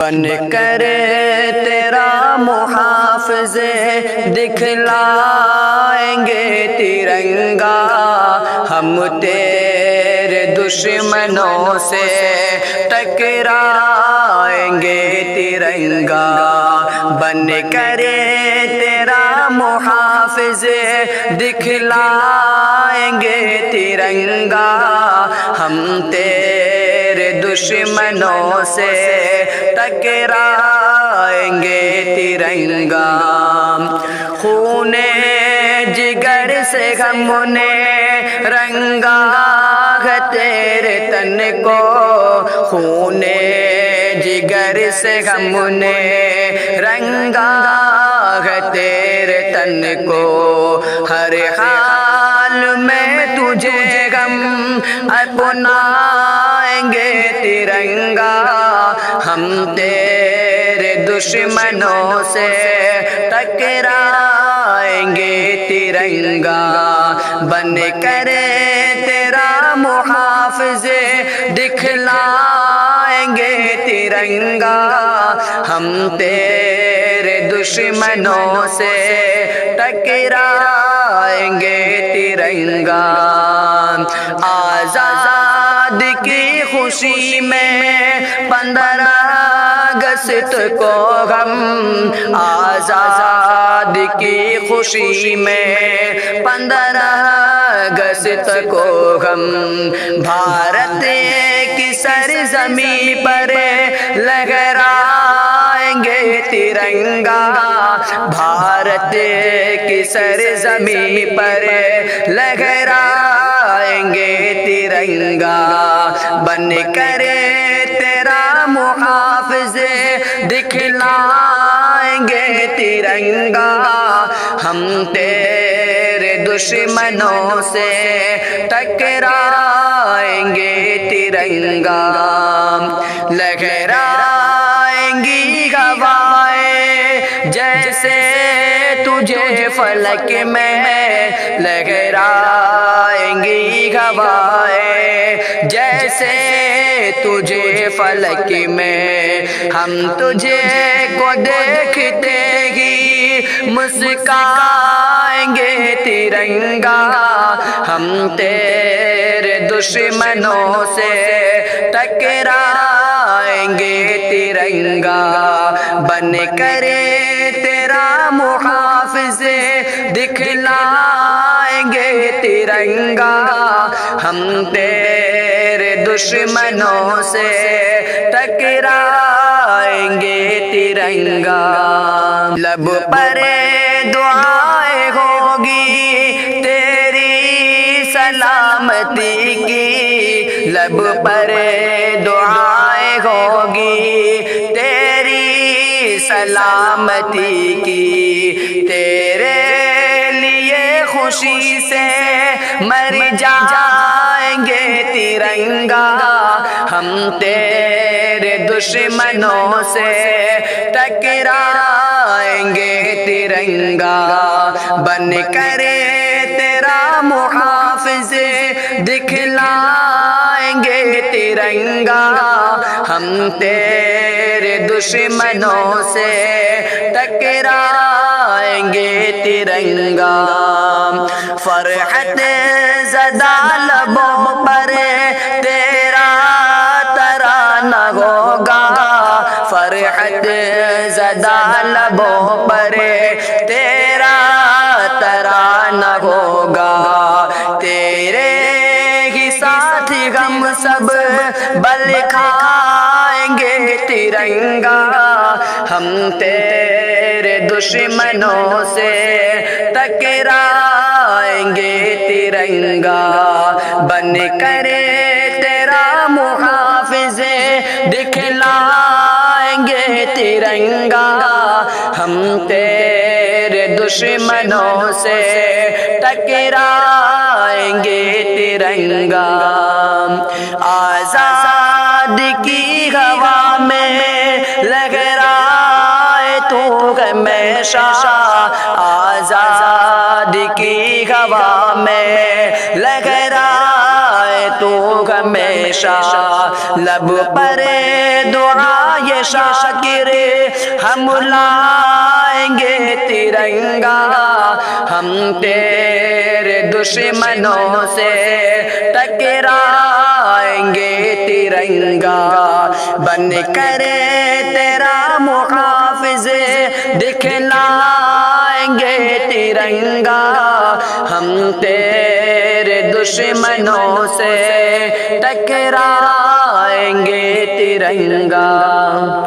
بن کر تیرا محافظ دکھلائیں گے ترنگا، ہم تیرے دشمنوں سے ٹکرائیں گے ترنگا۔ بن کر تیرا محافظ دکھلائیں گے ترنگا، ہم تیرے دشمنوں سے ٹکرائیں گے ترنگا۔ خون جگر سے ہم نے رنگا ہے تیرے تن کو، خون جگر سے ہم نے رنگا ہے تیرے تن کو، ہر حال میں تجھے ہم اپنائیں گے ترنگا، ہم تیرے دشمنوں سے ٹکرائیں گے ترنگا۔ بن کر تیرا محافظ دکھلائیں گے ترنگا، ہم تیرے دشمنوں سے ٹکرائیں گے ترنگا۔ آزاد کی خوشی میں 15 اگست کو ہم، آزاد کی خوشی میں 15 اگست کو ہم، بھارت کی سرزمین پر لہرائیں گے ترنگا، بھارت کی سرزمین پر لہرائیں گے ترنگا۔ بن کر تیرا محافظ دکھلائیں گے ترنگا، ہم تیرے دشمنوں سے ٹکرائیں گے ترنگا۔ لہرائیں گی ہوائیں جیسے تجھے فلک میں، لہرائیں گی ہوائیں جیسے تجھے فلک میں، ہم تجھے کو دیکھتے ہی مسکرائیں گے ترنگا، ہم تیرے دشمنوں سے ٹکرائیں گے ترنگا۔ بن کر تیرا محافظ دکھلائیں گے ترنگا، ہم تیرے دشمنوں سے ٹکرائیں گے ترنگا۔ لب پر دعائیں ہوگی تیری سلامتی کی، لب پر دعائیں ہوگی تیری سلامتی کی، تیرے لیے خوشی سے مر جائیں گے ترنگا، ہم تیرے دشمنوں سے ٹکرائیں گے ترنگا۔ بن کر تیرا محافظ دکھلائیں گے ترنگا، ہم تیرے دشمنوں سے ٹکرائیں گے ترنگا۔ فرحت زدہ لبوں پر تیرا ترانہ ہوگا، فرحت زدہ لبوں پر تیرا ترانہ ہوگا، تیرے ہی ساتھ ہم سب بل کھائیں گے ترنگا، ہم تیرے دشمنوں سے ٹکرائیں گے ترنگا۔ بن کر تیرا محافظ دکھلائیں گے ترنگا، ہم تیرے دشمنوں سے ٹکرائیں گے ترنگا۔ آزاد کی ہوا میں لہرائے تو ہمیشہ، آزاد کی ہوا میں لہرائے تو ہمیشہ، لب پر دعا یہ شاکر ہم لائیں گے ترنگا، ہم تیرے دشمنوں سے ٹکرائیں گے ترنگا، بن کر تیرا محافظ دکھلائیں گے ترنگا، ہم تیرے دشمنوں سے ٹکرائیں گے ترنگا۔